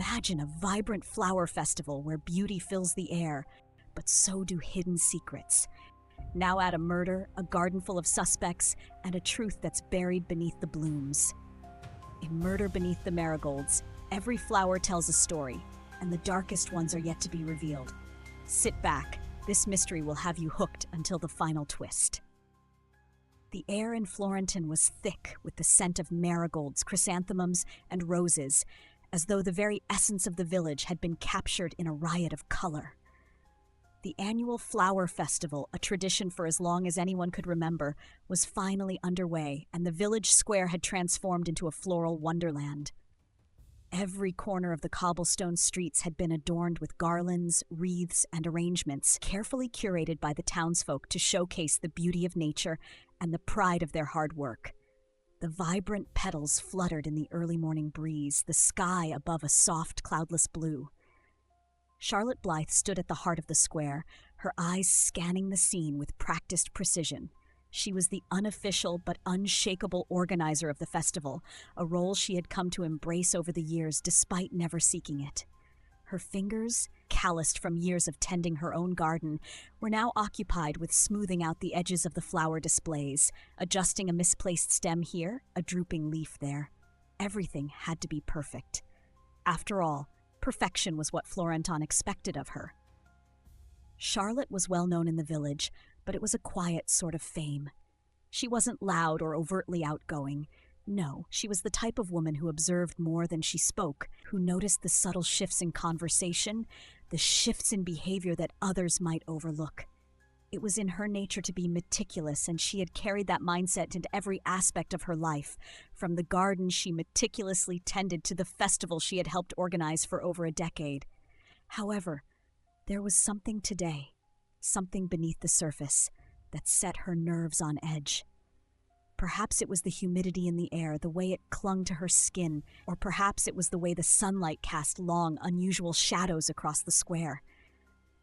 Imagine a vibrant flower festival where beauty fills the air, but so do hidden secrets. Now add a murder, a garden full of suspects, and a truth that's buried beneath the blooms. In Murder Beneath the Marigolds, every flower tells a story, and the darkest ones are yet to be revealed. Sit back. This mystery will have you hooked until the final twist. The air in Florenton was thick with the scent of marigolds, chrysanthemums, and roses, as though the very essence of the village had been captured in a riot of color. The annual flower festival, a tradition for as long as anyone could remember, was finally underway, and the village square had transformed into a floral wonderland. Every corner of the cobblestone streets had been adorned with garlands, wreaths, and arrangements, carefully curated by the townsfolk to showcase the beauty of nature and the pride of their hard work. The vibrant petals fluttered in the early morning breeze, the sky above a soft, cloudless blue. Charlotte Blythe stood at the heart of the square, her eyes scanning the scene with practiced precision. She was the unofficial but unshakable organizer of the festival, a role she had come to embrace over the years despite never seeking it. Her fingers, calloused from years of tending her own garden, were now occupied with smoothing out the edges of the flower displays, adjusting a misplaced stem here, a drooping leaf there. Everything had to be perfect. After all, perfection was what Florenton expected of her. Charlotte was well known in the village, but it was a quiet sort of fame. She wasn't loud or overtly outgoing. No, she was the type of woman who observed more than she spoke, who noticed the subtle shifts in conversation, the shifts in behavior that others might overlook. It was in her nature to be meticulous, and she had carried that mindset into every aspect of her life, from the garden she meticulously tended to the festival she had helped organize for over a decade. However, there was something today, something beneath the surface, that set her nerves on edge. Perhaps it was the humidity in the air, the way it clung to her skin, or perhaps it was the way the sunlight cast long, unusual shadows across the square.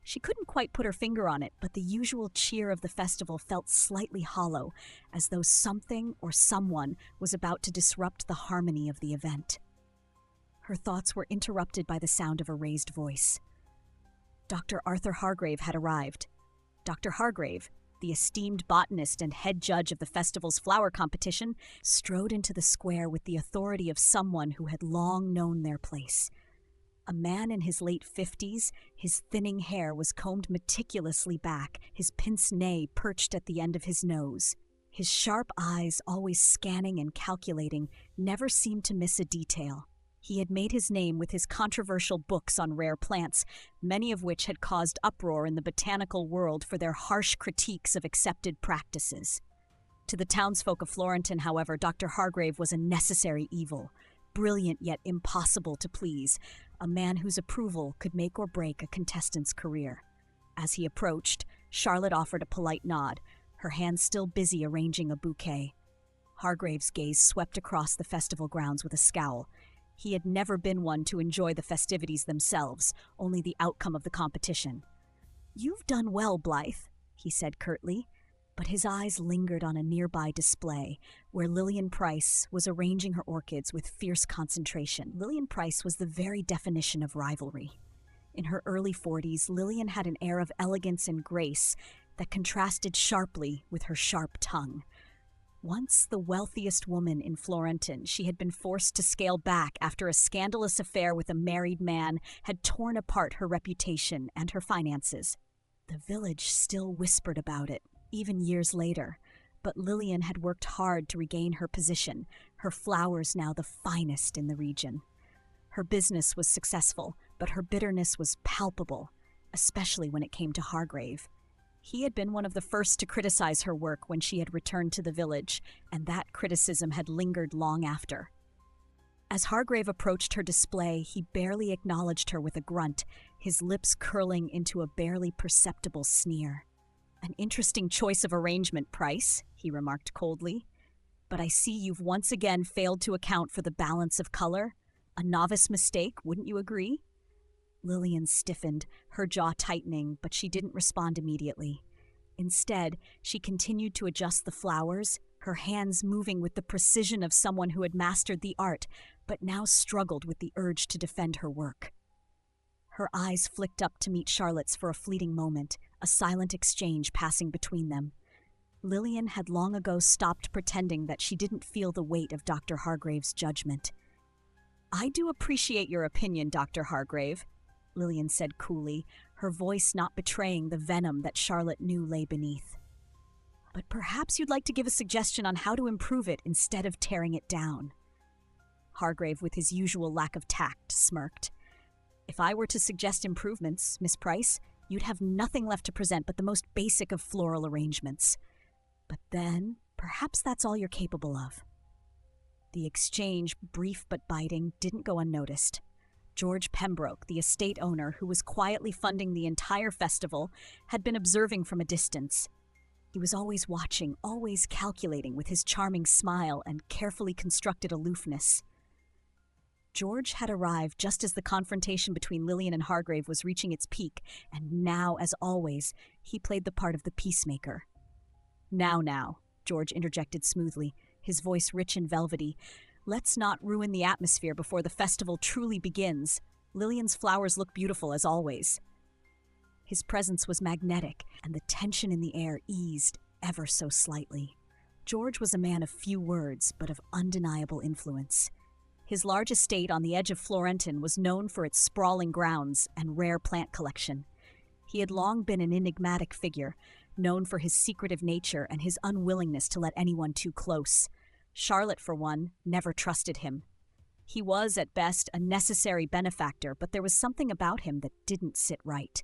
She couldn't quite put her finger on it, but the usual cheer of the festival felt slightly hollow, as though something or someone was about to disrupt the harmony of the event. Her thoughts were interrupted by the sound of a raised voice. Dr. Arthur Hargrave had arrived. Dr. Hargrave, the esteemed botanist and head judge of the festival's flower competition, strode into the square with the authority of someone who had long known their place. A man in his late 50s, his thinning hair was combed meticulously back, his pince-nez perched at the end of his nose. His sharp eyes, always scanning and calculating, never seemed to miss a detail. He had made his name with his controversial books on rare plants, many of which had caused uproar in the botanical world for their harsh critiques of accepted practices. To the townsfolk of Florenton, however, Dr. Hargrave was a necessary evil, brilliant yet impossible to please, a man whose approval could make or break a contestant's career. As he approached, Charlotte offered a polite nod, her hands still busy arranging a bouquet. Hargrave's gaze swept across the festival grounds with a scowl. He had never been one to enjoy the festivities themselves, only the outcome of the competition. "You've done well, Blythe," he said curtly, but his eyes lingered on a nearby display, where Lillian Price was arranging her orchids with fierce concentration. Lillian Price was the very definition of rivalry. In her early 40s, Lillian had an air of elegance and grace that contrasted sharply with her sharp tongue. Once the wealthiest woman in Florenton, she had been forced to scale back after a scandalous affair with a married man had torn apart her reputation and her finances. The village still whispered about it, even years later, but Lillian had worked hard to regain her position, her flowers now the finest in the region. Her business was successful, but her bitterness was palpable, especially when it came to Hargrave. He had been one of the first to criticize her work when she had returned to the village, and that criticism had lingered long after. As Hargrave approached her display, he barely acknowledged her with a grunt, his lips curling into a barely perceptible sneer. "An interesting choice of arrangement, Price," he remarked coldly. "But I see you've once again failed to account for the balance of color. A novice mistake, wouldn't you agree?" Lillian stiffened, her jaw tightening, but she didn't respond immediately. Instead, she continued to adjust the flowers, her hands moving with the precision of someone who had mastered the art, but now struggled with the urge to defend her work. Her eyes flicked up to meet Charlotte's for a fleeting moment, a silent exchange passing between them. Lillian had long ago stopped pretending that she didn't feel the weight of Dr. Hargrave's judgment. "I do appreciate your opinion, Dr. Hargrave," Lillian said coolly, her voice not betraying the venom that Charlotte knew lay beneath. "But perhaps you'd like to give a suggestion on how to improve it instead of tearing it down." Hargrave, with his usual lack of tact, smirked. "If I were to suggest improvements, Miss Price, you'd have nothing left to present but the most basic of floral arrangements. But then, perhaps that's all you're capable of." The exchange, brief but biting, didn't go unnoticed. George Pembroke, the estate owner who was quietly funding the entire festival, had been observing from a distance. He was always watching, always calculating with his charming smile and carefully constructed aloofness. George had arrived just as the confrontation between Lillian and Hargrave was reaching its peak, and now, as always, he played the part of the peacemaker. Now, George interjected smoothly, his voice rich and velvety. "Let's not ruin the atmosphere before the festival truly begins. Lillian's flowers look beautiful as always." His presence was magnetic, and the tension in the air eased ever so slightly. George was a man of few words, but of undeniable influence. His large estate on the edge of Florenton was known for its sprawling grounds and rare plant collection. He had long been an enigmatic figure, known for his secretive nature and his unwillingness to let anyone too close. Charlotte, for one, never trusted him. He was, at best, a necessary benefactor, but there was something about him that didn't sit right.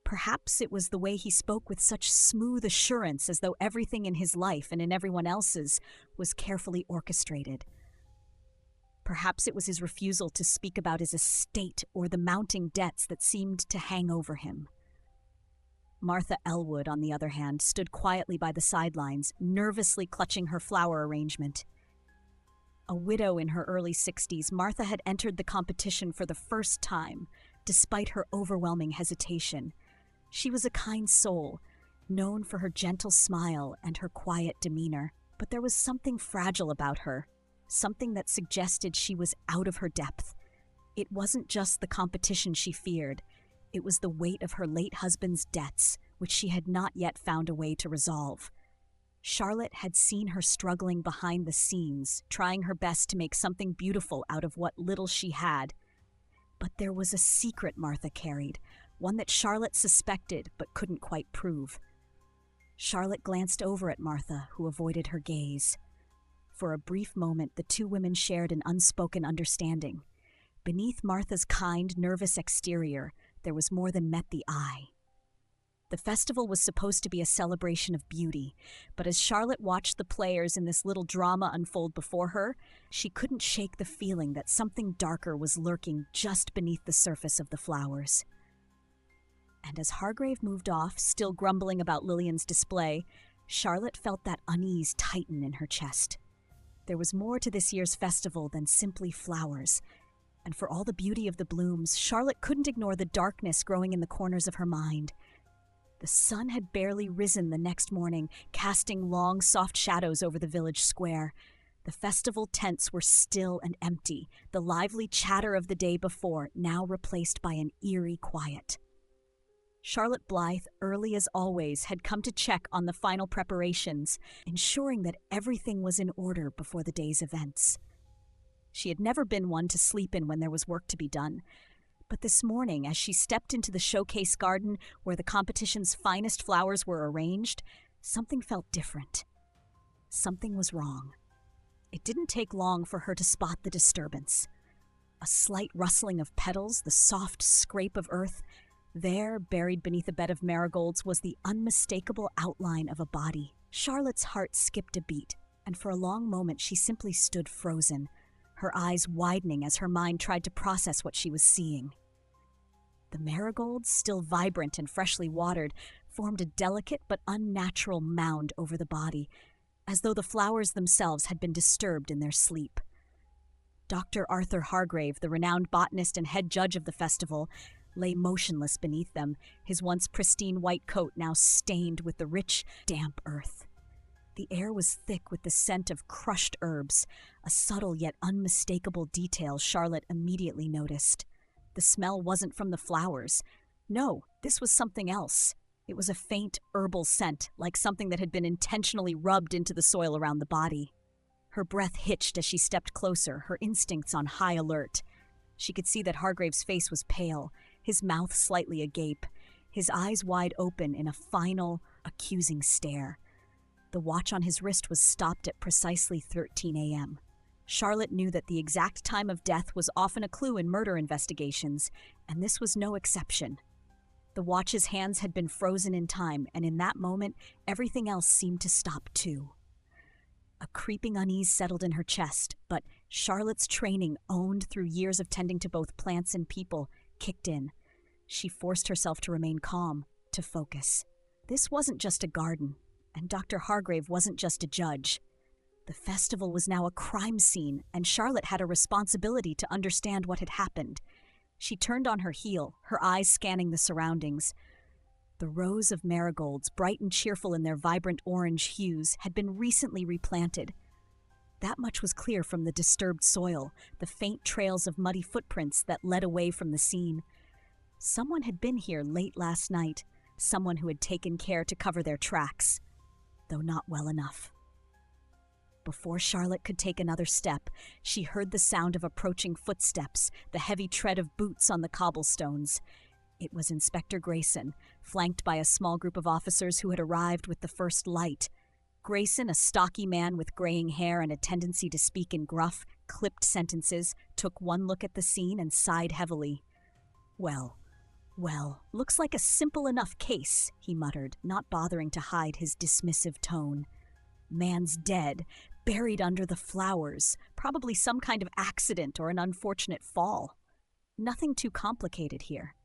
Perhaps it was the way he spoke with such smooth assurance, as though everything in his life and in everyone else's was carefully orchestrated. Perhaps it was his refusal to speak about his estate or the mounting debts that seemed to hang over him. Martha Elwood, on the other hand, stood quietly by the sidelines, nervously clutching her flower arrangement. A widow in her early 60s, Martha had entered the competition for the first time, despite her overwhelming hesitation. She was a kind soul, known for her gentle smile and her quiet demeanor, but there was something fragile about her, something that suggested she was out of her depth. It wasn't just the competition she feared. It was the weight of her late husband's debts, which she had not yet found a way to resolve. Charlotte had seen her struggling behind the scenes, trying her best to make something beautiful out of what little she had. But there was a secret Martha carried, one that Charlotte suspected but couldn't quite prove. Charlotte glanced over at Martha, who avoided her gaze. For a brief moment, the two women shared an unspoken understanding. Beneath Martha's kind, nervous exterior, there was more than met the eye. The festival was supposed to be a celebration of beauty, but as Charlotte watched the players in this little drama unfold before her, she couldn't shake the feeling that something darker was lurking just beneath the surface of the flowers. And as Hargrave moved off, still grumbling about Lillian's display, Charlotte felt that unease tighten in her chest. There was more to this year's festival than simply flowers, and for all the beauty of the blooms, Charlotte couldn't ignore the darkness growing in the corners of her mind. The sun had barely risen the next morning, casting long, soft shadows over the village square. The festival tents were still and empty, the lively chatter of the day before now replaced by an eerie quiet. Charlotte Blythe, early as always, had come to check on the final preparations, ensuring that everything was in order before the day's events. She had never been one to sleep in when there was work to be done, but this morning, as she stepped into the showcase garden where the competition's finest flowers were arranged, something felt different. Something was wrong. It didn't take long for her to spot the disturbance. A slight rustling of petals, the soft scrape of earth. There, buried beneath a bed of marigolds, was the unmistakable outline of a body. Charlotte's heart skipped a beat, and for a long moment she simply stood frozen, her eyes widening as her mind tried to process what she was seeing. The marigolds, still vibrant and freshly watered, formed a delicate but unnatural mound over the body, as though the flowers themselves had been disturbed in their sleep. Dr. Arthur Hargrave, the renowned botanist and head judge of the festival, lay motionless beneath them, his once pristine white coat now stained with the rich, damp earth. The air was thick with the scent of crushed herbs, a subtle yet unmistakable detail Charlotte immediately noticed. The smell wasn't from the flowers. No, this was something else. It was a faint herbal scent, like something that had been intentionally rubbed into the soil around the body. Her breath hitched as she stepped closer, her instincts on high alert. She could see that Hargrave's face was pale, his mouth slightly agape, his eyes wide open in a final, accusing stare. The watch on his wrist was stopped at precisely 13 a.m. Charlotte knew that the exact time of death was often a clue in murder investigations, and this was no exception. The watch's hands had been frozen in time, and in that moment, everything else seemed to stop too. A creeping unease settled in her chest, but Charlotte's training, owned through years of tending to both plants and people, kicked in. She forced herself to remain calm, to focus. This wasn't just a garden, and Dr. Hargrave wasn't just a judge. The festival was now a crime scene, and Charlotte had a responsibility to understand what had happened. She turned on her heel, her eyes scanning the surroundings. The rows of marigolds, bright and cheerful in their vibrant orange hues, had been recently replanted. That much was clear from the disturbed soil, the faint trails of muddy footprints that led away from the scene. Someone had been here late last night, someone who had taken care to cover their tracks, though not well enough. Before Charlotte could take another step, she heard the sound of approaching footsteps, the heavy tread of boots on the cobblestones. It was Inspector Grayson, flanked by a small group of officers who had arrived with the first light. Grayson, a stocky man with graying hair and a tendency to speak in gruff, clipped sentences, took one look at the scene and sighed heavily. Well, looks like a simple enough case, he muttered, not bothering to hide his dismissive tone. Man's dead, buried under the flowers, probably some kind of accident or an unfortunate fall. Nothing too complicated here.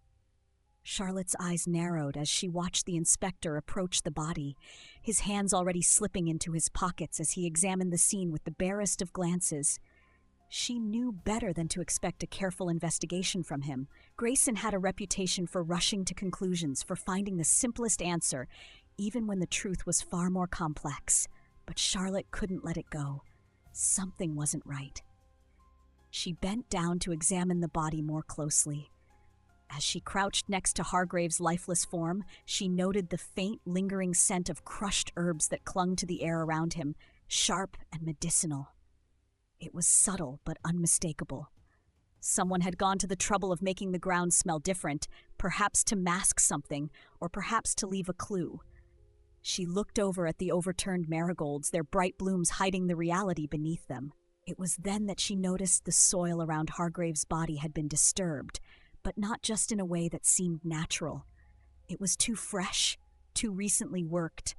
Charlotte's eyes narrowed as she watched the inspector approach the body, his hands already slipping into his pockets as he examined the scene with the barest of glances. She knew better than to expect a careful investigation from him. Grayson had a reputation for rushing to conclusions, for finding the simplest answer, even when the truth was far more complex. But Charlotte couldn't let it go. Something wasn't right. She bent down to examine the body more closely. As she crouched next to Hargrave's lifeless form, she noted the faint, lingering scent of crushed herbs that clung to the air around him, sharp and medicinal. It was subtle but unmistakable. Someone had gone to the trouble of making the ground smell different, perhaps to mask something, or perhaps to leave a clue. She looked over at the overturned marigolds, their bright blooms hiding the reality beneath them. It was then that she noticed the soil around Hargrave's body had been disturbed, but not just in a way that seemed natural. It was too fresh, too recently worked.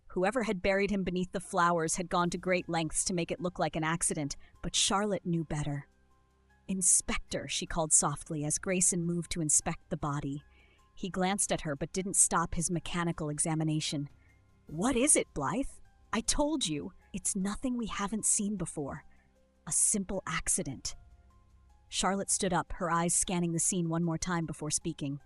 Whoever had buried him beneath the flowers had gone to great lengths to make it look like an accident, but Charlotte knew better. "Inspector," she called softly as Grayson moved to inspect the body. He glanced at her but didn't stop his mechanical examination. "What is it, Blythe? I told you, it's nothing we haven't seen before. A simple accident." Charlotte stood up, her eyes scanning the scene one more time before speaking.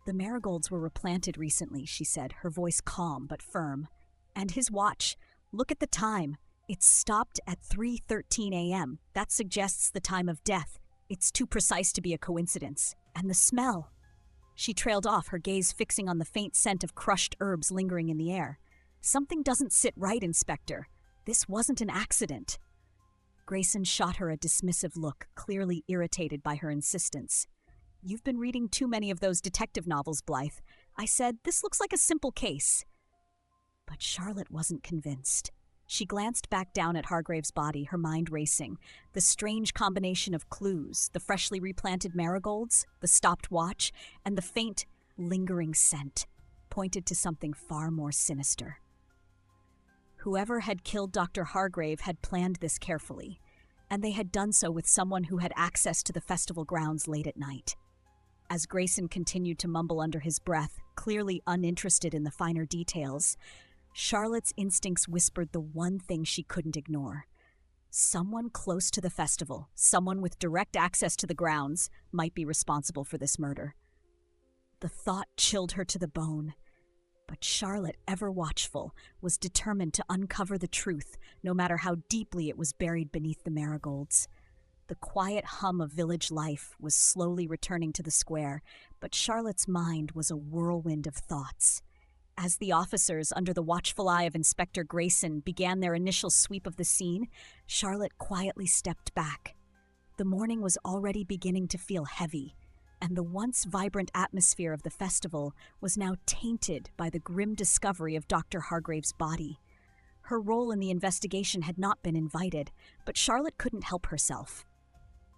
"The marigolds were replanted recently," she said, her voice calm but firm. "And his watch. Look at the time. It's stopped at 3:13 a.m. That suggests the time of death. It's too precise to be a coincidence. And the smell." She trailed off, her gaze fixing on the faint scent of crushed herbs lingering in the air. "Something doesn't sit right, Inspector. This wasn't an accident." Grayson shot her a dismissive look, clearly irritated by her insistence. "You've been reading too many of those detective novels, Blythe. I said, this looks like a simple case." But Charlotte wasn't convinced. She glanced back down at Hargrave's body, her mind racing. The strange combination of clues, the freshly replanted marigolds, the stopped watch, and the faint, lingering scent, pointed to something far more sinister. Whoever had killed Dr. Hargrave had planned this carefully, and they had done so with someone who had access to the festival grounds late at night. As Grayson continued to mumble under his breath, clearly uninterested in the finer details, Charlotte's instincts whispered the one thing she couldn't ignore. Someone close to the festival, someone with direct access to the grounds, might be responsible for this murder. The thought chilled her to the bone. But Charlotte, ever watchful, was determined to uncover the truth, no matter how deeply it was buried beneath the marigolds. The quiet hum of village life was slowly returning to the square, but Charlotte's mind was a whirlwind of thoughts. As the officers, under the watchful eye of Inspector Grayson, began their initial sweep of the scene, Charlotte quietly stepped back. The morning was already beginning to feel heavy, and the once vibrant atmosphere of the festival was now tainted by the grim discovery of Dr. Hargrave's body. Her role in the investigation had not been invited, but Charlotte couldn't help herself.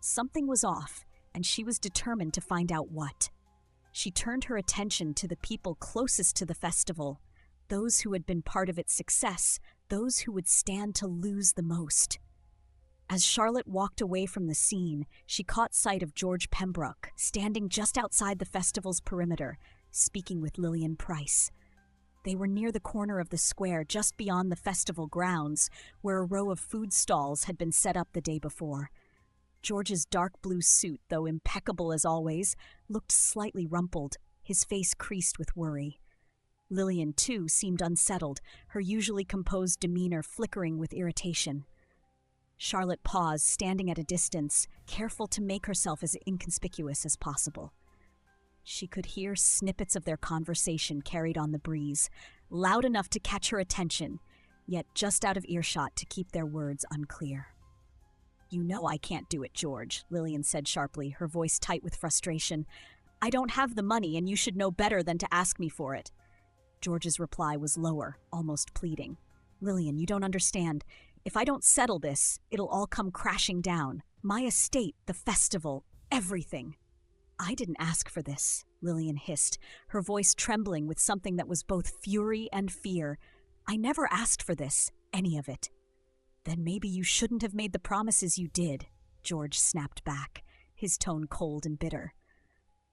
Something was off, and she was determined to find out what. She turned her attention to the people closest to the festival, those who had been part of its success, those who would stand to lose the most. As Charlotte walked away from the scene, she caught sight of George Pembroke, standing just outside the festival's perimeter, speaking with Lillian Price. They were near the corner of the square just beyond the festival grounds, where a row of food stalls had been set up the day before. George's dark blue suit, though impeccable as always, looked slightly rumpled, his face creased with worry. Lillian, too, seemed unsettled, her usually composed demeanor flickering with irritation. Charlotte paused, standing at a distance, careful to make herself as inconspicuous as possible. She could hear snippets of their conversation carried on the breeze, loud enough to catch her attention, yet just out of earshot to keep their words unclear. "You know I can't do it, George," Lillian said sharply, her voice tight with frustration. "I don't have the money, and you should know better than to ask me for it." George's reply was lower, almost pleading. "Lillian, you don't understand. If I don't settle this, it'll all come crashing down. My estate, the festival, everything." "I didn't ask for this," Lillian hissed, her voice trembling with something that was both fury and fear. "I never asked for this, any of it." "Then maybe you shouldn't have made the promises you did," George snapped back, his tone cold and bitter.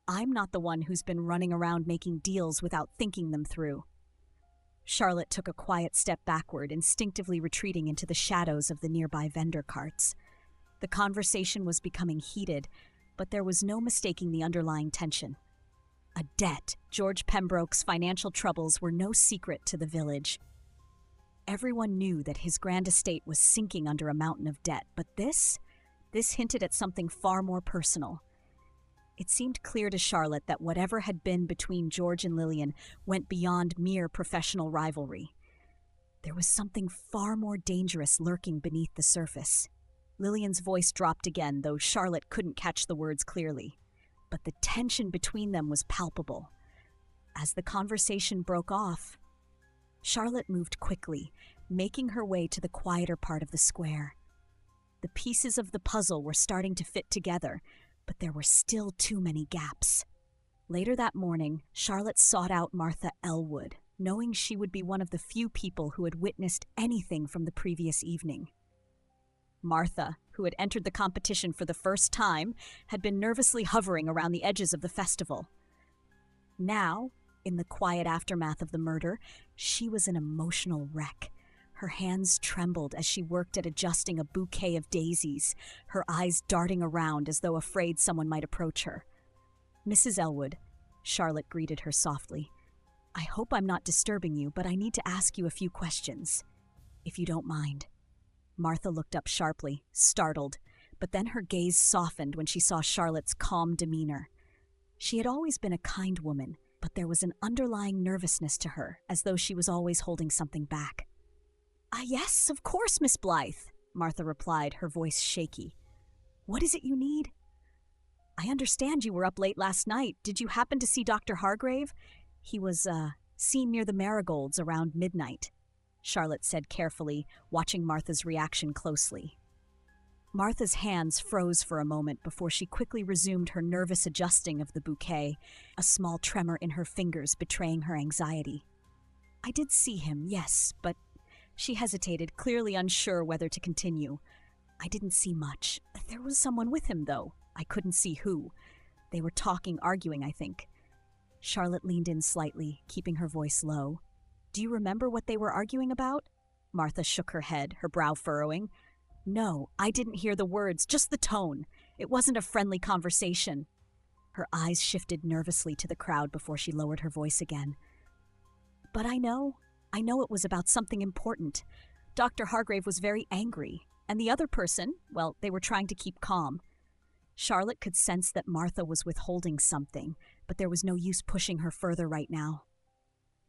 "I'm not the one who's been running around making deals without thinking them through." Charlotte took a quiet step backward, instinctively retreating into the shadows of the nearby vendor carts. The conversation was becoming heated, but there was no mistaking the underlying tension. A debt. George Pembroke's financial troubles were no secret to the village. Everyone knew that his grand estate was sinking under a mountain of debt, but this hinted at something far more personal. It seemed clear to Charlotte that whatever had been between George and Lillian went beyond mere professional rivalry. There was something far more dangerous lurking beneath the surface. Lillian's voice dropped again, though Charlotte couldn't catch the words clearly. But the tension between them was palpable. As the conversation broke off, Charlotte moved quickly, making her way to the quieter part of the square. The pieces of the puzzle were starting to fit together, but there were still too many gaps. Later that morning, Charlotte sought out Martha Elwood, knowing she would be one of the few people who had witnessed anything from the previous evening. Martha, who had entered the competition for the first time, had been nervously hovering around the edges of the festival. Now, in the quiet aftermath of the murder, she was an emotional wreck. Her hands trembled as she worked at adjusting a bouquet of daisies, her eyes darting around as though afraid someone might approach her. "Mrs. Elwood," Charlotte greeted her softly, "I hope I'm not disturbing you, but I need to ask you a few questions, if you don't mind." Martha looked up sharply, startled, but then her gaze softened when she saw Charlotte's calm demeanor. She had always been a kind woman, but there was an underlying nervousness to her, as though she was always holding something back. Yes, of course, Miss Blythe," Martha replied, her voice shaky. "What is it you need?" "I understand you were up late last night. Did you happen to see Dr. Hargrave? He was, seen near the marigolds around midnight," Charlotte said carefully, watching Martha's reaction closely. Martha's hands froze for a moment before she quickly resumed her nervous adjusting of the bouquet, a small tremor in her fingers betraying her anxiety. "I did see him, yes, but..." She hesitated, clearly unsure whether to continue. "I didn't see much. There was someone with him, though. I couldn't see who. They were talking, arguing, I think." Charlotte leaned in slightly, keeping her voice low. "Do you remember what they were arguing about?" Martha shook her head, her brow furrowing. "No, I didn't hear the words, just the tone. It wasn't a friendly conversation." Her eyes shifted nervously to the crowd before she lowered her voice again. But I know it was about something important. Dr. Hargrave was very angry, and the other person, well, they were trying to keep calm. Charlotte could sense that Martha was withholding something, but there was no use pushing her further right now.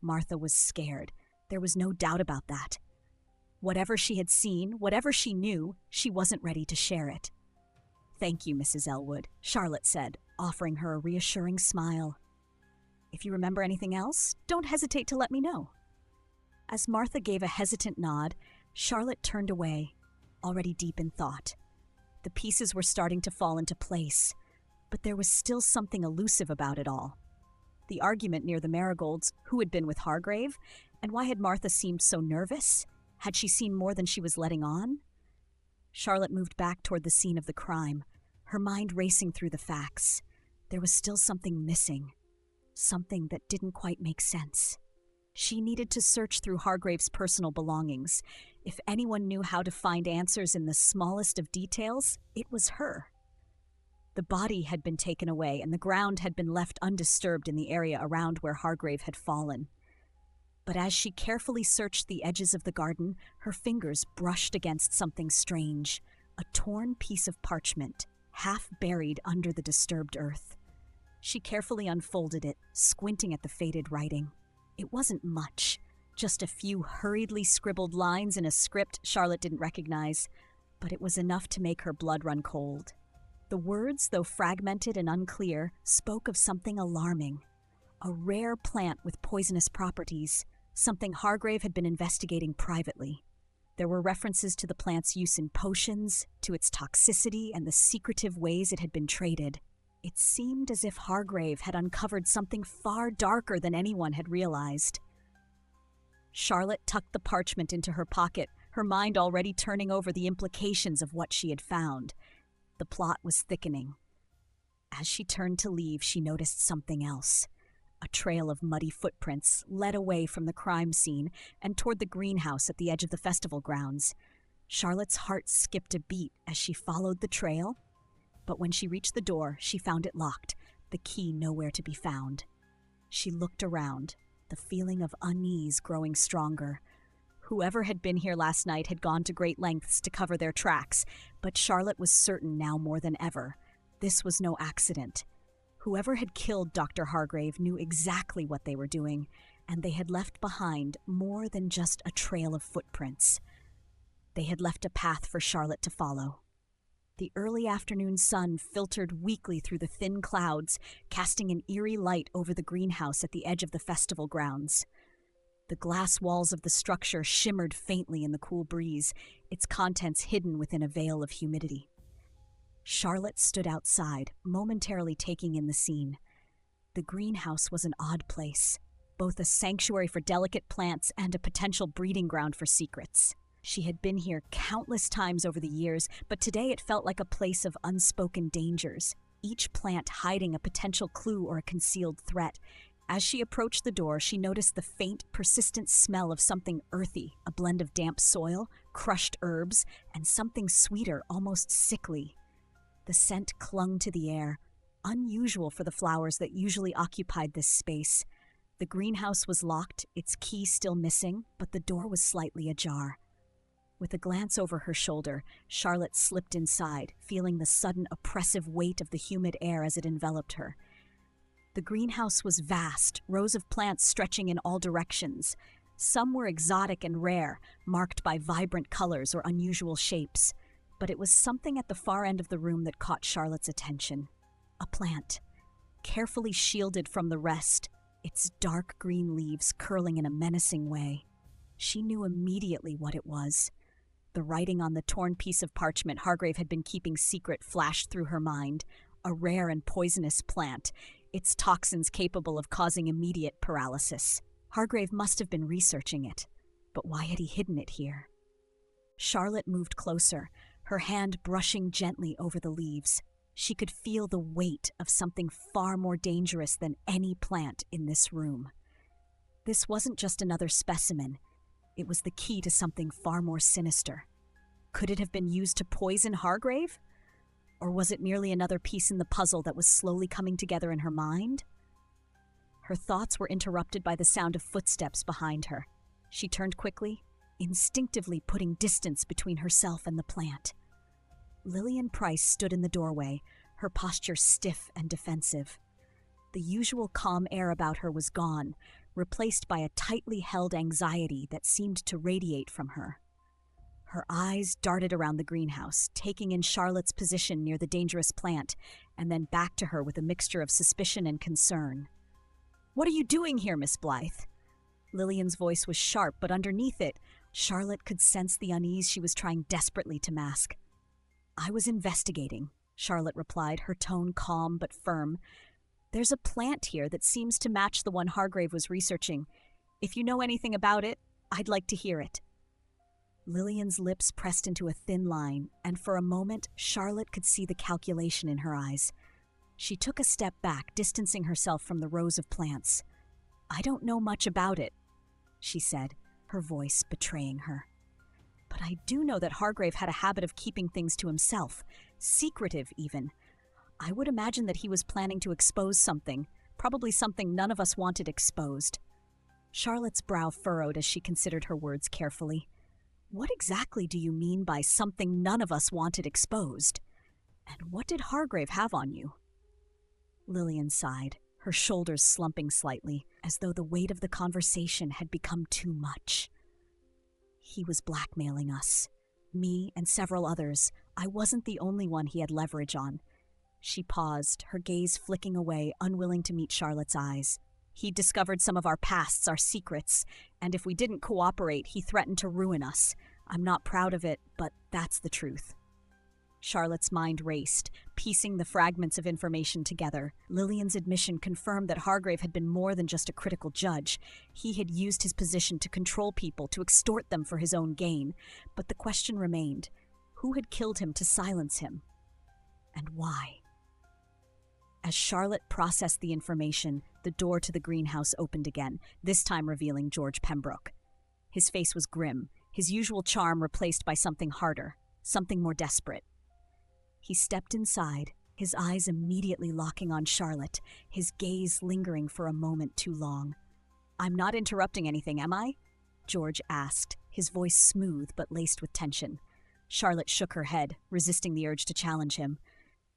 Martha was scared. There was no doubt about that. Whatever she had seen, whatever she knew, she wasn't ready to share it. "Thank you, Mrs. Elwood," Charlotte said, offering her a reassuring smile. "If you remember anything else, don't hesitate to let me know." As Martha gave a hesitant nod, Charlotte turned away, already deep in thought. The pieces were starting to fall into place, but there was still something elusive about it all. The argument near the Marigolds, who had been with Hargrave, and why had Martha seemed so nervous? Had she seen more than she was letting on? Charlotte moved back toward the scene of the crime, her mind racing through the facts. There was still something missing, something that didn't quite make sense. She needed to search through Hargrave's personal belongings. If anyone knew how to find answers in the smallest of details, it was her. The body had been taken away, and the ground had been left undisturbed in the area around where Hargrave had fallen. But as she carefully searched the edges of the garden, her fingers brushed against something strange, a torn piece of parchment, half buried under the disturbed earth. She carefully unfolded it, squinting at the faded writing. It wasn't much, just a few hurriedly scribbled lines in a script Charlotte didn't recognize, but it was enough to make her blood run cold. The words, though fragmented and unclear, spoke of something alarming. A rare plant with poisonous properties, something Hargrave had been investigating privately. There were references to the plant's use in potions, to its toxicity, and the secretive ways it had been traded. It seemed as if Hargrave had uncovered something far darker than anyone had realized. Charlotte tucked the parchment into her pocket, her mind already turning over the implications of what she had found. The plot was thickening. As she turned to leave, she noticed something else. A trail of muddy footprints led away from the crime scene and toward the greenhouse at the edge of the festival grounds. Charlotte's heart skipped a beat as she followed the trail, but when she reached the door, she found it locked, the key nowhere to be found. She looked around, the feeling of unease growing stronger. Whoever had been here last night had gone to great lengths to cover their tracks, but Charlotte was certain now more than ever. This was no accident. Whoever had killed Dr. Hargrave knew exactly what they were doing, and they had left behind more than just a trail of footprints. They had left a path for Charlotte to follow. The early afternoon sun filtered weakly through the thin clouds, casting an eerie light over the greenhouse at the edge of the festival grounds. The glass walls of the structure shimmered faintly in the cool breeze, its contents hidden within a veil of humidity. Charlotte stood outside, momentarily taking in the scene. The greenhouse was an odd place, both a sanctuary for delicate plants and a potential breeding ground for secrets. She had been here countless times over the years, but today it felt like a place of unspoken dangers, each plant hiding a potential clue or a concealed threat. As she approached the door, she noticed the faint, persistent smell of something earthy, a blend of damp soil, crushed herbs, and something sweeter, almost sickly. The scent clung to the air, unusual for the flowers that usually occupied this space. The greenhouse was locked, its key still missing, but the door was slightly ajar. With a glance over her shoulder, Charlotte slipped inside, feeling the sudden oppressive weight of the humid air as it enveloped her. The greenhouse was vast, rows of plants stretching in all directions. Some were exotic and rare, marked by vibrant colors or unusual shapes. But it was something at the far end of the room that caught Charlotte's attention. A plant, carefully shielded from the rest, its dark green leaves curling in a menacing way. She knew immediately what it was. The writing on the torn piece of parchment Hargrave had been keeping secret flashed through her mind. A rare and poisonous plant, its toxins capable of causing immediate paralysis. Hargrave must have been researching it, but why had he hidden it here? Charlotte moved closer, her hand brushing gently over the leaves. She could feel the weight of something far more dangerous than any plant in this room. This wasn't just another specimen. It was the key to something far more sinister. Could it have been used to poison Hargrave? Or was it merely another piece in the puzzle that was slowly coming together in her mind? Her thoughts were interrupted by the sound of footsteps behind her. She turned quickly, instinctively putting distance between herself and the plant. Lillian Price stood in the doorway, her posture stiff and defensive. The usual calm air about her was gone, replaced by a tightly held anxiety that seemed to radiate from her. Her eyes darted around the greenhouse, taking in Charlotte's position near the dangerous plant, and then back to her with a mixture of suspicion and concern. "What are you doing here, Miss Blythe?" Lillian's voice was sharp, but underneath it, Charlotte could sense the unease she was trying desperately to mask. "I was investigating," Charlotte replied, her tone calm but firm. "There's a plant here that seems to match the one Hargrave was researching. If you know anything about it, I'd like to hear it." Lillian's lips pressed into a thin line, and for a moment, Charlotte could see the calculation in her eyes. She took a step back, distancing herself from the rows of plants. "I don't know much about it," she said, her voice betraying her. "But I do know that Hargrave had a habit of keeping things to himself, secretive even. I would imagine that he was planning to expose something, probably something none of us wanted exposed." Charlotte's brow furrowed as she considered her words carefully. "What exactly do you mean by something none of us wanted exposed? And what did Hargrave have on you?" Lillian sighed, her shoulders slumping slightly, as though the weight of the conversation had become too much. "He was blackmailing us. Me and several others. I wasn't the only one he had leverage on." She paused, her gaze flicking away, unwilling to meet Charlotte's eyes. "He discovered some of our pasts, our secrets, and if we didn't cooperate, he threatened to ruin us. I'm not proud of it, but that's the truth." Charlotte's mind raced, piecing the fragments of information together. Lillian's admission confirmed that Hargrave had been more than just a critical judge. He had used his position to control people, to extort them for his own gain. But the question remained, who had killed him to silence him? And why? As Charlotte processed the information, the door to the greenhouse opened again, this time revealing George Pembroke. His face was grim, his usual charm replaced by something harder, something more desperate. He stepped inside, his eyes immediately locking on Charlotte, his gaze lingering for a moment too long. "I'm not interrupting anything, am I?" George asked, his voice smooth but laced with tension. Charlotte shook her head, resisting the urge to challenge him.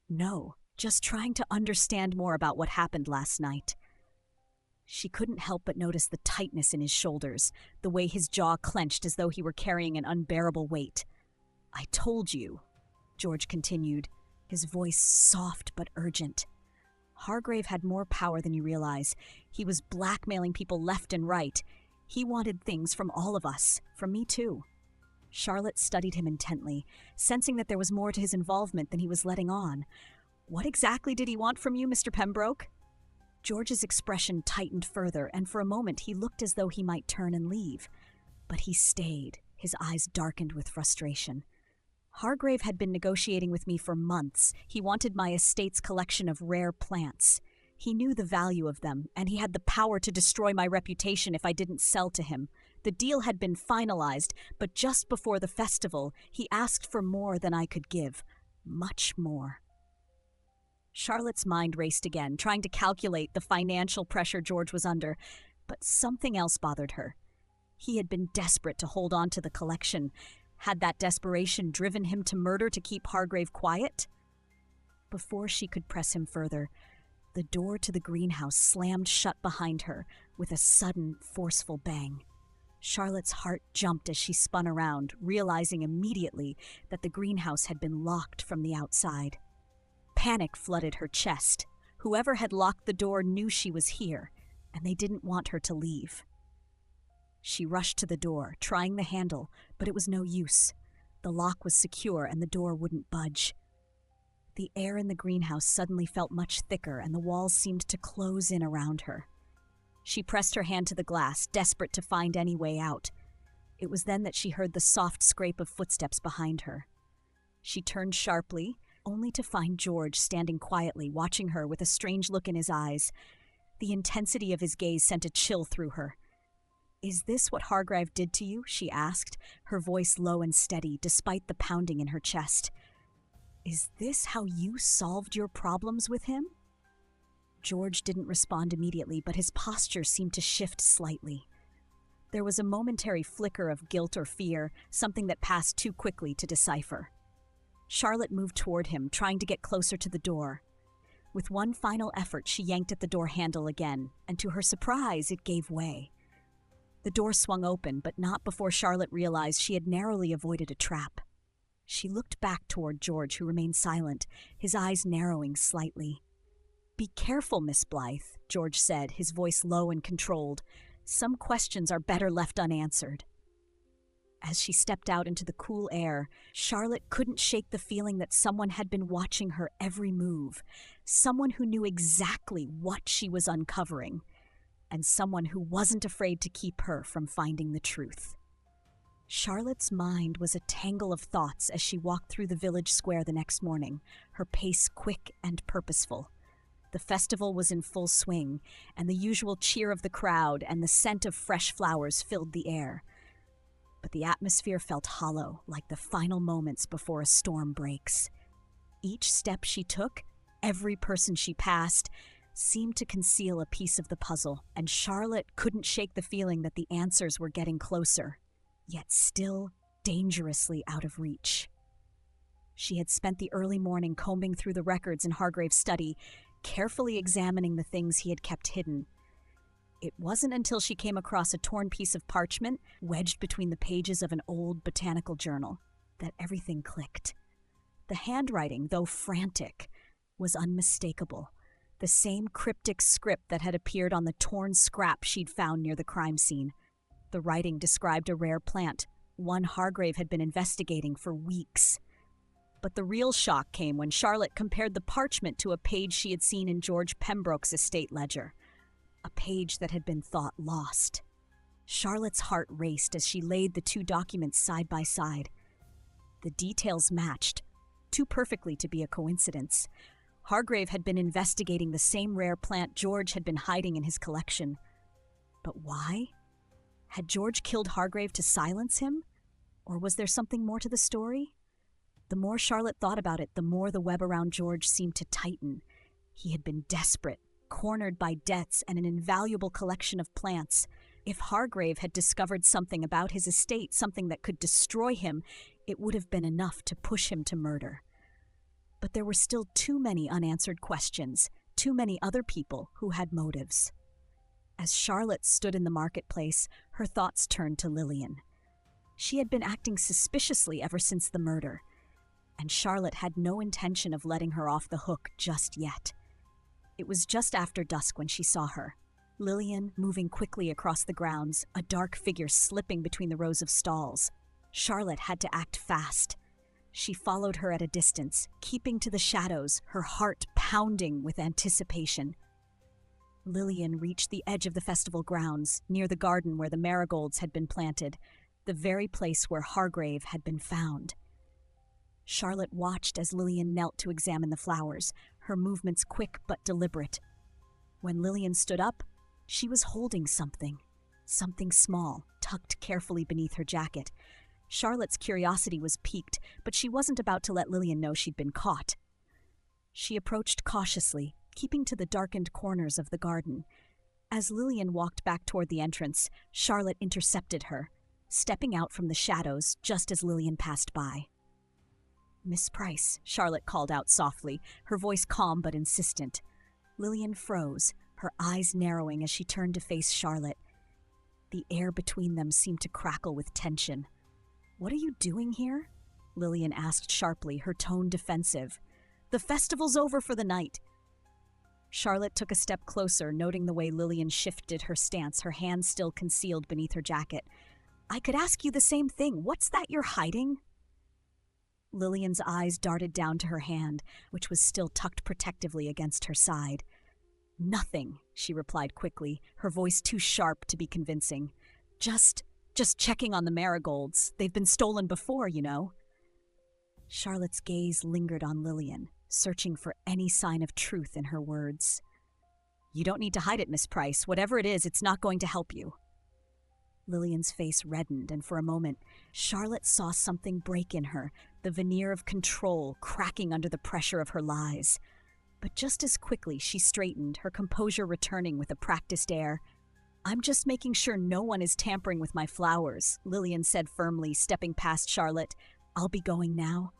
"No, just trying to understand more about what happened last night." She couldn't help but notice the tightness in his shoulders, the way his jaw clenched as though he were carrying an unbearable weight. "I told you," George continued, his voice soft but urgent. "Hargrave had more power than you realize. He was blackmailing people left and right. He wanted things from all of us, from me too." Charlotte studied him intently, sensing that there was more to his involvement than he was letting on. "What exactly did he want from you, Mr. Pembroke?" George's expression tightened further, and for a moment he looked as though he might turn and leave. But he stayed, his eyes darkened with frustration. "Hargrave had been negotiating with me for months. He wanted my estate's collection of rare plants. He knew the value of them, and he had the power to destroy my reputation if I didn't sell to him. The deal had been finalized, but just before the festival, he asked for more than I could give. Much more." Charlotte's mind raced again, trying to calculate the financial pressure George was under, but something else bothered her. He had been desperate to hold on to the collection. Had that desperation driven him to murder to keep Hargrave quiet? Before she could press him further, the door to the greenhouse slammed shut behind her with a sudden, forceful bang. Charlotte's heart jumped as she spun around, realizing immediately that the greenhouse had been locked from the outside. Panic flooded her chest. Whoever had locked the door knew she was here, and they didn't want her to leave. She rushed to the door, trying the handle, but it was no use. The lock was secure and the door wouldn't budge. The air in the greenhouse suddenly felt much thicker and the walls seemed to close in around her. She pressed her hand to the glass, desperate to find any way out. It was then that she heard the soft scrape of footsteps behind her. She turned sharply, only to find George standing quietly, watching her with a strange look in his eyes. The intensity of his gaze sent a chill through her. "Is this what Hargrave did to you?" she asked, her voice low and steady, despite the pounding in her chest. "Is this how you solved your problems with him?" George didn't respond immediately, but his posture seemed to shift slightly. There was a momentary flicker of guilt or fear, something that passed too quickly to decipher. Charlotte moved toward him, trying to get closer to the door. With one final effort, she yanked at the door handle again, and to her surprise, it gave way. The door swung open, but not before Charlotte realized she had narrowly avoided a trap. She looked back toward George, who remained silent, his eyes narrowing slightly. "Be careful, Miss Blythe," George said, his voice low and controlled. "Some questions are better left unanswered." As she stepped out into the cool air, Charlotte couldn't shake the feeling that someone had been watching her every move, someone who knew exactly what she was uncovering, and someone who wasn't afraid to keep her from finding the truth. Charlotte's mind was a tangle of thoughts as she walked through the village square the next morning, her pace quick and purposeful. The festival was in full swing, and the usual cheer of the crowd and the scent of fresh flowers filled the air. But the atmosphere felt hollow, like the final moments before a storm breaks. Each step she took, every person she passed, seemed to conceal a piece of the puzzle, and Charlotte couldn't shake the feeling that the answers were getting closer, yet still dangerously out of reach. She had spent the early morning combing through the records in Hargrave's study, carefully examining the things he had kept hidden. It wasn't until she came across a torn piece of parchment wedged between the pages of an old botanical journal that everything clicked. The handwriting, though frantic, was unmistakable, the same cryptic script that had appeared on the torn scrap she'd found near the crime scene. The writing described a rare plant, one Hargrave had been investigating for weeks. But the real shock came when Charlotte compared the parchment to a page she had seen in George Pembroke's estate ledger, a page that had been thought lost. Charlotte's heart raced as she laid the two documents side by side. The details matched, too perfectly to be a coincidence. Hargrave had been investigating the same rare plant George had been hiding in his collection. But why? Had George killed Hargrave to silence him? Or was there something more to the story? The more Charlotte thought about it, the more the web around George seemed to tighten. He had been desperate, cornered by debts and an invaluable collection of plants. If Hargrave had discovered something about his estate, something that could destroy him, it would have been enough to push him to murder. But there were still too many unanswered questions, too many other people who had motives. As Charlotte stood in the marketplace, her thoughts turned to Lillian. She had been acting suspiciously ever since the murder, and Charlotte had no intention of letting her off the hook just yet. It was just after dusk when she saw her. Lillian moving quickly across the grounds, a dark figure slipping between the rows of stalls. Charlotte had to act fast. She followed her at a distance, keeping to the shadows, her heart pounding with anticipation. Lillian reached the edge of the festival grounds, near the garden where the marigolds had been planted, the very place where Hargrave had been found. Charlotte watched as Lillian knelt to examine the flowers, her movements quick but deliberate. When Lillian stood up, she was holding something small, tucked carefully beneath her jacket. Charlotte's curiosity was piqued, but she wasn't about to let Lillian know she'd been caught. She approached cautiously, keeping to the darkened corners of the garden. As Lillian walked back toward the entrance, Charlotte intercepted her, stepping out from the shadows just as Lillian passed by. "Miss Price," Charlotte called out softly, her voice calm but insistent. Lillian froze, her eyes narrowing as she turned to face Charlotte. The air between them seemed to crackle with tension. "What are you doing here?" Lillian asked sharply, her tone defensive. "The festival's over for the night." Charlotte took a step closer, noting the way Lillian shifted her stance, her hands still concealed beneath her jacket. "I could ask you the same thing. What's that you're hiding?" Lillian's eyes darted down to her hand, which was still tucked protectively against her side. "Nothing," she replied quickly, her voice too sharp to be convincing. Just checking on the marigolds. They've been stolen before, you know." Charlotte's gaze lingered on Lillian, searching for any sign of truth in her words. "You don't need to hide it, Miss Price. Whatever it is, it's not going to help you." Lillian's face reddened, and for a moment, Charlotte saw something break in her, the veneer of control cracking under the pressure of her lies. But just as quickly she straightened, her composure returning with a practiced air. "I'm just making sure no one is tampering with my flowers," Lillian said firmly, stepping past Charlotte. "I'll be going now."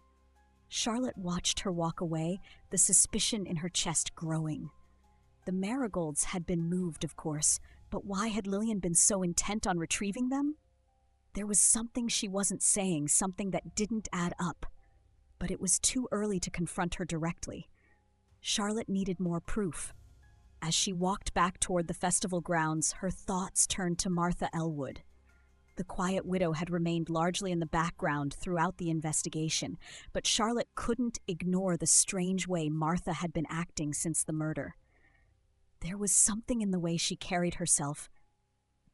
Charlotte watched her walk away, the suspicion in her chest growing. The marigolds had been moved, of course, but why had Lillian been so intent on retrieving them? There was something she wasn't saying, something that didn't add up. But it was too early to confront her directly. Charlotte needed more proof. As she walked back toward the festival grounds, her thoughts turned to Martha Elwood. The quiet widow had remained largely in the background throughout the investigation, but Charlotte couldn't ignore the strange way Martha had been acting since the murder. There was something in the way she carried herself,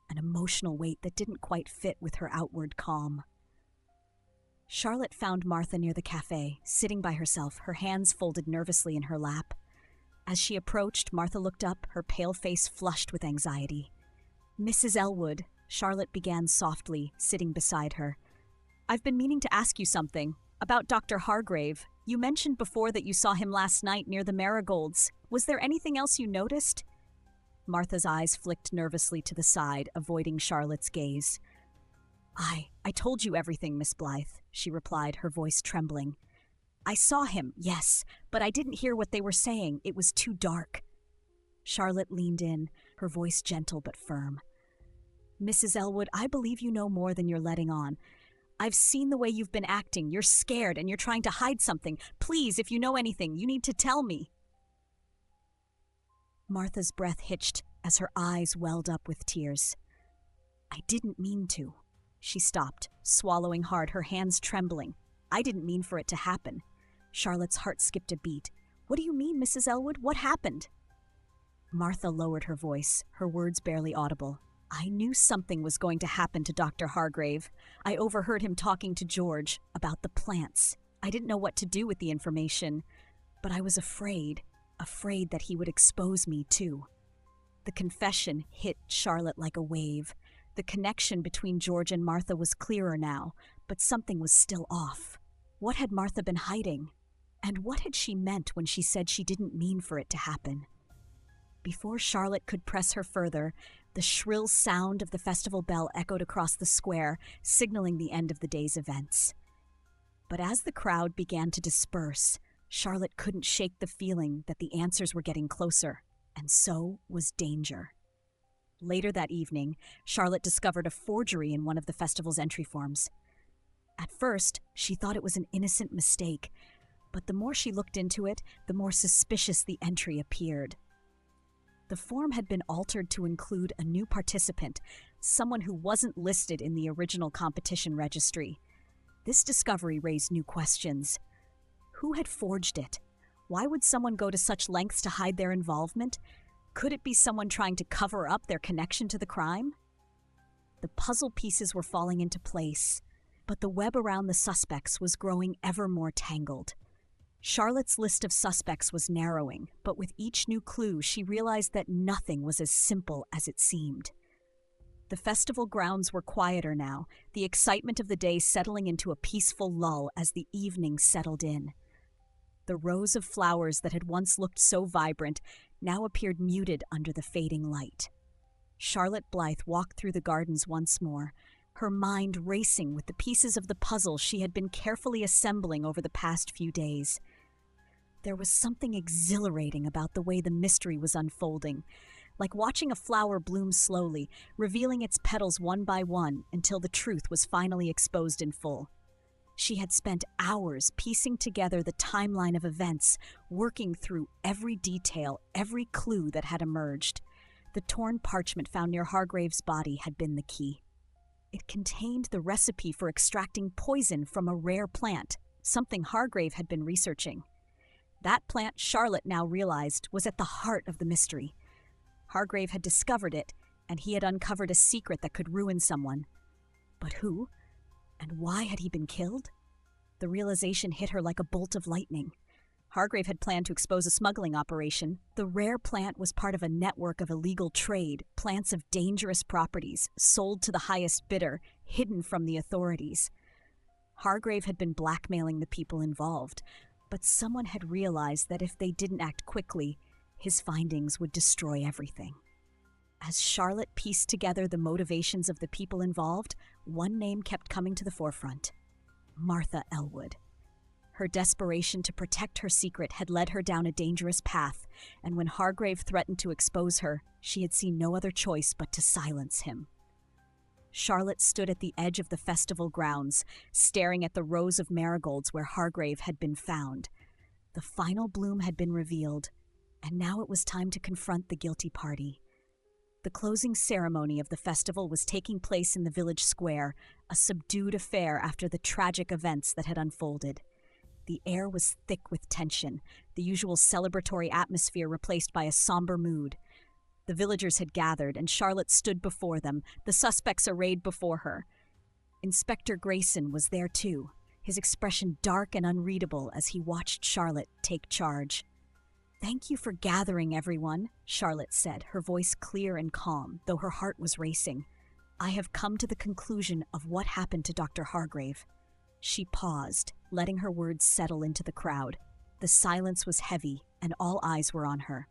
an emotional weight that didn't quite fit with her outward calm. Charlotte found Martha near the cafe, sitting by herself, her hands folded nervously in her lap. As she approached, Martha looked up, her pale face flushed with anxiety. "Mrs. Elwood," Charlotte began softly, sitting beside her. "I've been meaning to ask you something. About Dr. Hargrave. You mentioned before that you saw him last night near the marigolds. Was there anything else you noticed?" Martha's eyes flicked nervously to the side, avoiding Charlotte's gaze. I told you everything, Miss Blythe," she replied, her voice trembling. "I saw him, yes, but I didn't hear what they were saying. It was too dark." Charlotte leaned in, her voice gentle but firm. "Mrs. Elwood, I believe you know more than you're letting on. I've seen the way you've been acting. You're scared and you're trying to hide something. Please, if you know anything, you need to tell me." Martha's breath hitched as her eyes welled up with tears. "I didn't mean to." She stopped, swallowing hard, her hands trembling. "I didn't mean for it to happen." Charlotte's heart skipped a beat. "What do you mean, Mrs. Elwood? What happened?" Martha lowered her voice, her words barely audible. "I knew something was going to happen to Dr. Hargrave. I overheard him talking to George about the plants. I didn't know what to do with the information, but I was afraid that he would expose me too." The confession hit Charlotte like a wave. The connection between George and Martha was clearer now, but something was still off. What had Martha been hiding? And what had she meant when she said she didn't mean for it to happen? Before Charlotte could press her further, the shrill sound of the festival bell echoed across the square, signaling the end of the day's events. But as the crowd began to disperse, Charlotte couldn't shake the feeling that the answers were getting closer, and so was danger. Later that evening, Charlotte discovered a forgery in one of the festival's entry forms. At first, she thought it was an innocent mistake, but the more she looked into it, the more suspicious the entry appeared. The form had been altered to include a new participant, someone who wasn't listed in the original competition registry. This discovery raised new questions. Who had forged it? Why would someone go to such lengths to hide their involvement? Could it be someone trying to cover up their connection to the crime? The puzzle pieces were falling into place, but the web around the suspects was growing ever more tangled. Charlotte's list of suspects was narrowing, but with each new clue, she realized that nothing was as simple as it seemed. The festival grounds were quieter now, the excitement of the day settling into a peaceful lull as the evening settled in. The rows of flowers that had once looked so vibrant now appeared muted under the fading light. Charlotte Blythe walked through the gardens once more, her mind racing with the pieces of the puzzle she had been carefully assembling over the past few days. There was something exhilarating about the way the mystery was unfolding, like watching a flower bloom slowly, revealing its petals one by one until the truth was finally exposed in full. She had spent hours piecing together the timeline of events, working through every detail, every clue that had emerged. The torn parchment found near Hargrave's body had been the key. It contained the recipe for extracting poison from a rare plant, something Hargrave had been researching. That plant, Charlotte now realized, was at the heart of the mystery. Hargrave had discovered it, and he had uncovered a secret that could ruin someone. But who? And why had he been killed? The realization hit her like a bolt of lightning. Hargrave had planned to expose a smuggling operation. The rare plant was part of a network of illegal trade, plants of dangerous properties, sold to the highest bidder, hidden from the authorities. Hargrave had been blackmailing the people involved. But someone had realized that if they didn't act quickly, his findings would destroy everything. As Charlotte pieced together the motivations of the people involved, one name kept coming to the forefront: Martha Elwood. Her desperation to protect her secret had led her down a dangerous path, and when Hargrave threatened to expose her, she had seen no other choice but to silence him. Charlotte stood at the edge of the festival grounds, staring at the rows of marigolds where Hargrave had been found. The final bloom had been revealed, and now it was time to confront the guilty party. The closing ceremony of the festival was taking place in the village square, a subdued affair after the tragic events that had unfolded. The air was thick with tension, the usual celebratory atmosphere replaced by a somber mood. The villagers had gathered, and Charlotte stood before them, the suspects arrayed before her. Inspector Grayson was there too, his expression dark and unreadable as he watched Charlotte take charge. "Thank you for gathering, everyone," Charlotte said, her voice clear and calm, though her heart was racing. "I have come to the conclusion of what happened to Dr. Hargrave." She paused, letting her words settle into the crowd. The silence was heavy, and all eyes were on her.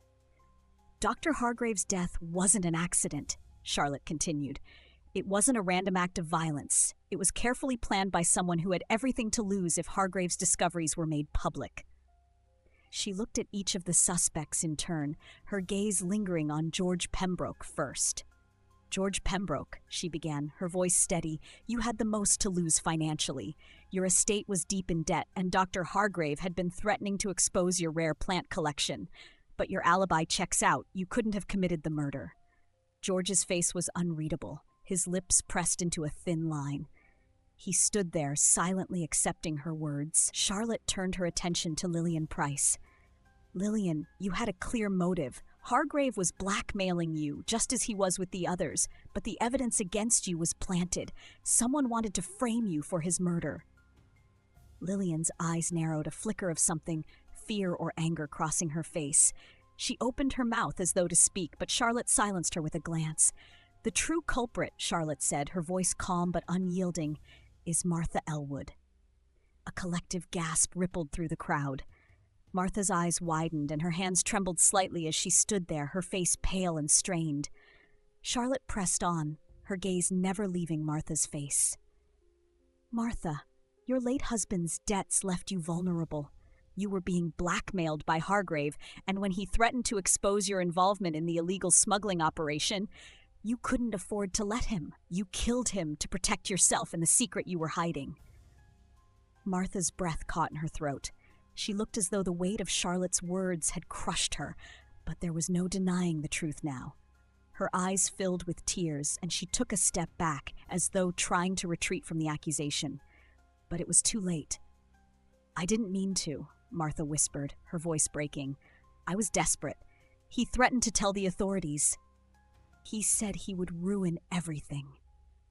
"Dr. Hargrave's death wasn't an accident," Charlotte continued. "It wasn't a random act of violence. It was carefully planned by someone who had everything to lose if Hargrave's discoveries were made public." She looked at each of the suspects in turn, her gaze lingering on George Pembroke first. "George Pembroke," she began, her voice steady, "you had the most to lose financially. Your estate was deep in debt, and Dr. Hargrave had been threatening to expose your rare plant collection. But your alibi checks out. You couldn't have committed the murder." George's face was unreadable, his lips pressed into a thin line. He stood there, silently accepting her words. Charlotte turned her attention to Lillian Price. "Lillian, you had a clear motive. Hargrave was blackmailing you, just as he was with the others, but the evidence against you was planted. Someone wanted to frame you for his murder." Lillian's eyes narrowed, a flicker of something, fear or anger crossing her face. She opened her mouth as though to speak, but Charlotte silenced her with a glance. "The true culprit," Charlotte said, her voice calm but unyielding, "is Martha Elwood." A collective gasp rippled through the crowd. Martha's eyes widened and her hands trembled slightly as she stood there, her face pale and strained. Charlotte pressed on, her gaze never leaving Martha's face. "Martha, your late husband's debts left you vulnerable. You were being blackmailed by Hargrave, and when he threatened to expose your involvement in the illegal smuggling operation, you couldn't afford to let him. You killed him to protect yourself and the secret you were hiding." Martha's breath caught in her throat. She looked as though the weight of Charlotte's words had crushed her, but there was no denying the truth now. Her eyes filled with tears, and she took a step back, as though trying to retreat from the accusation. But it was too late. "I didn't mean to," Martha whispered, her voice breaking. "I was desperate. He threatened to tell the authorities. He said he would ruin everything."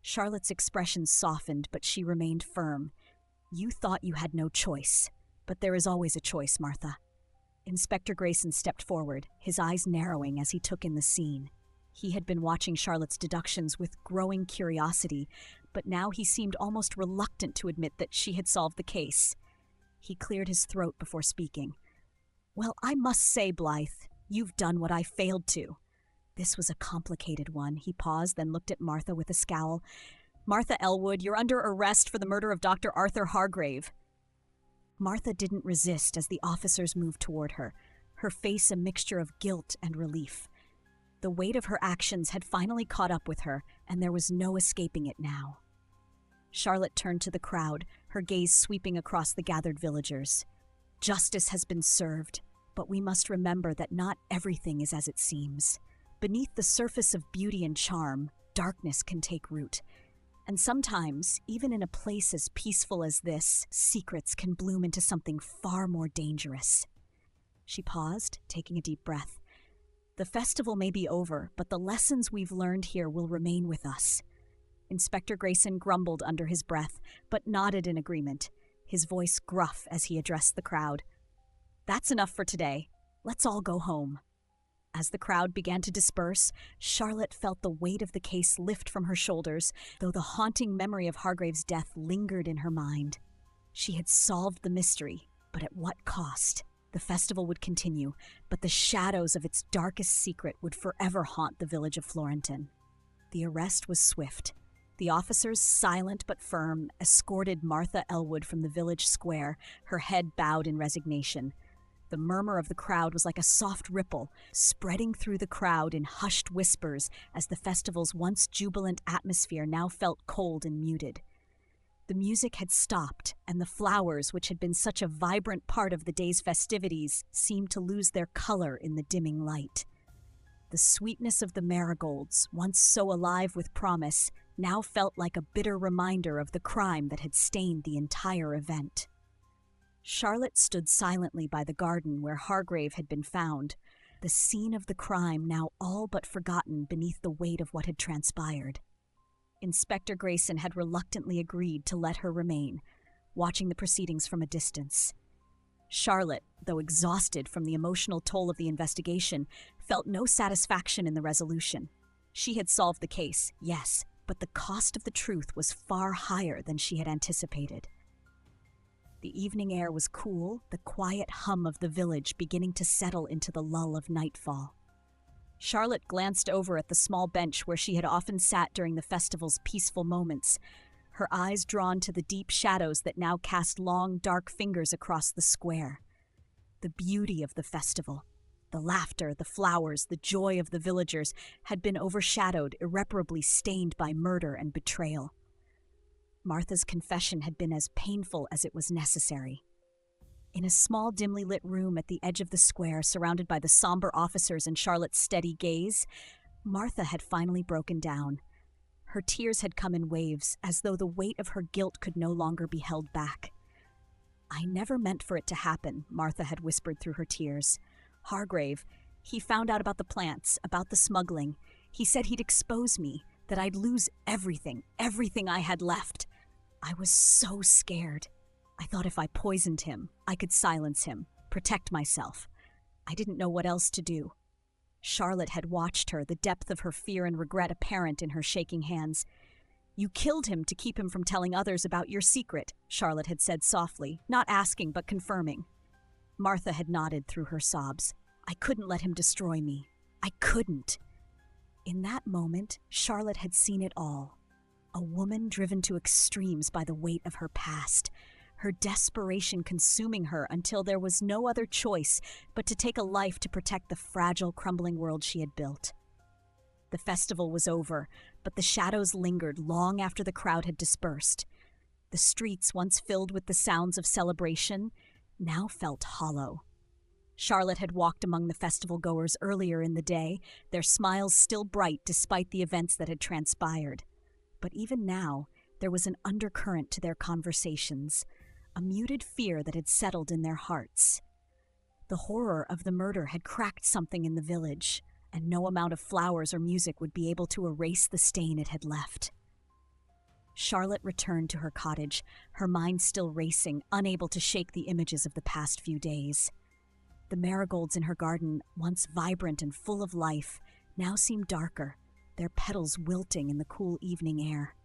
Charlotte's expression softened, but she remained firm. "You thought you had no choice, but there is always a choice, Martha." Inspector Grayson stepped forward, his eyes narrowing as he took in the scene. He had been watching Charlotte's deductions with growing curiosity, but now he seemed almost reluctant to admit that she had solved the case. He cleared his throat before speaking. "Well, I must say, Blythe, you've done what I failed to." This was a complicated one. He paused, then looked at Martha with a scowl. "Martha Elwood, you're under arrest for the murder of Dr. Arthur Hargrave." Martha didn't resist as the officers moved toward her, her face a mixture of guilt and relief. The weight of her actions had finally caught up with her, and there was no escaping it now. Charlotte turned to the crowd, her gaze sweeping across the gathered villagers. "Justice has been served, but we must remember that not everything is as it seems. Beneath the surface of beauty and charm, darkness can take root. And sometimes, even in a place as peaceful as this, secrets can bloom into something far more dangerous." She paused, taking a deep breath. "The festival may be over, but the lessons we've learned here will remain with us." Inspector Grayson grumbled under his breath, but nodded in agreement, his voice gruff as he addressed the crowd. "That's enough for today. Let's all go home." As the crowd began to disperse, Charlotte felt the weight of the case lift from her shoulders, though the haunting memory of Hargrave's death lingered in her mind. She had solved the mystery, But at what cost? The festival would continue, but the shadows of its darkest secret would forever haunt the village of Florenton. The arrest was swift. The officers, silent but firm, escorted Martha Elwood from the village square, her head bowed in resignation. The murmur of the crowd was like a soft ripple, spreading through the crowd in hushed whispers as the festival's once jubilant atmosphere now felt cold and muted. The music had stopped, and the flowers, which had been such a vibrant part of the day's festivities, seemed to lose their color in the dimming light. The sweetness of the marigolds, once so alive with promise, now felt like a bitter reminder of the crime that had stained the entire event. Charlotte stood silently by the garden where Hargrave had been found, the scene of the crime now all but forgotten beneath the weight of what had transpired. Inspector Grayson had reluctantly agreed to let her remain, watching the proceedings from a distance. Charlotte, though exhausted from the emotional toll of the investigation, felt no satisfaction in the resolution. She had solved the case, yes, but the cost of the truth was far higher than she had anticipated. The evening air was cool, the quiet hum of the village beginning to settle into the lull of nightfall. Charlotte glanced over at the small bench where she had often sat during the festival's peaceful moments, her eyes drawn to the deep shadows that now cast long, dark fingers across the square. The beauty of the festival, the laughter, the flowers, the joy of the villagers had been overshadowed, irreparably stained by murder and betrayal. Martha's confession had been as painful as it was necessary. In a small, dimly lit room at the edge of the square, surrounded by the somber officers and Charlotte's steady gaze, Martha had finally broken down. Her tears had come in waves, as though the weight of her guilt could no longer be held back. "I never meant for it to happen," Martha had whispered through her tears. "Hargrave, he found out about the plants, about the smuggling. He said he'd expose me, that I'd lose everything I had left. I was so scared. I thought if I poisoned him, I could silence him, protect myself. I didn't know what else to do." Charlotte had watched her, the depth of her fear and regret apparent in her shaking hands. "You killed him to keep him from telling others about your secret," Charlotte had said softly, not asking but confirming. Martha had nodded through her sobs. "I couldn't let him destroy me. I couldn't." In that moment, Charlotte had seen it all. A woman driven to extremes by the weight of her past, her desperation consuming her until there was no other choice but to take a life to protect the fragile, crumbling world she had built. The festival was over, but the shadows lingered long after the crowd had dispersed. The streets, once filled with the sounds of celebration, now felt hollow. Charlotte had walked among the festival goers earlier in the day, their smiles still bright despite the events that had transpired. But even now, there was an undercurrent to their conversations, a muted fear that had settled in their hearts. The horror of the murder had cracked something in the village, and no amount of flowers or music would be able to erase the stain it had left. Charlotte returned to her cottage, her mind still racing, unable to shake the images of the past few days. The marigolds in her garden, once vibrant and full of life, now seemed darker, their petals wilting in the cool evening air.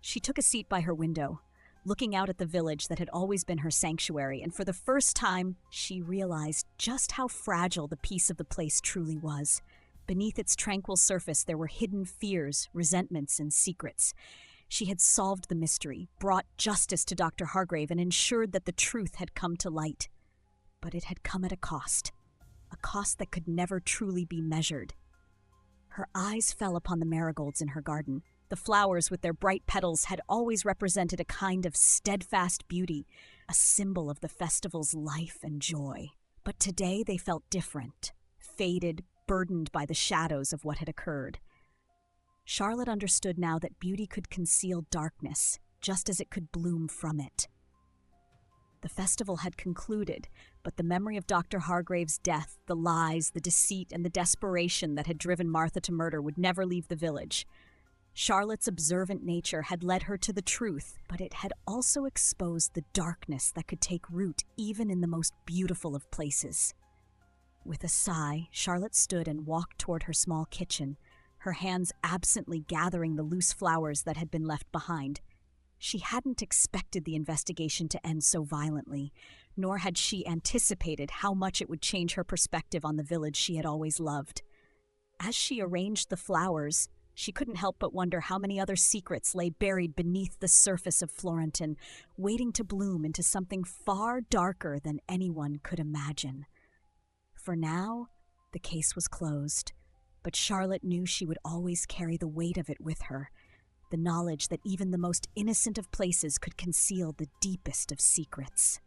She took a seat by her window, looking out at the village that had always been her sanctuary, and for the first time, she realized just how fragile the peace of the place truly was. Beneath its tranquil surface, there were hidden fears, resentments, and secrets. She had solved the mystery, brought justice to Dr. Hargrave, and ensured that the truth had come to light. But it had come at a cost that could never truly be measured. Her eyes fell upon the marigolds in her garden. The flowers with their bright petals had always represented a kind of steadfast beauty, a symbol of the festival's life and joy. But today they felt different, faded, burdened by the shadows of what had occurred. Charlotte understood now that beauty could conceal darkness, just as it could bloom from it. The festival had concluded, but the memory of Dr. Hargrave's death, the lies, the deceit, and the desperation that had driven Martha to murder would never leave the village. Charlotte's observant nature had led her to the truth, but it had also exposed the darkness that could take root even in the most beautiful of places. With a sigh, Charlotte stood and walked toward her small kitchen, her hands absently gathering the loose flowers that had been left behind. She hadn't expected the investigation to end so violently, nor had she anticipated how much it would change her perspective on the village she had always loved. As she arranged the flowers, she couldn't help but wonder how many other secrets lay buried beneath the surface of Florenton, waiting to bloom into something far darker than anyone could imagine. For now, the case was closed, but Charlotte knew she would always carry the weight of it with her, the knowledge that even the most innocent of places could conceal the deepest of secrets.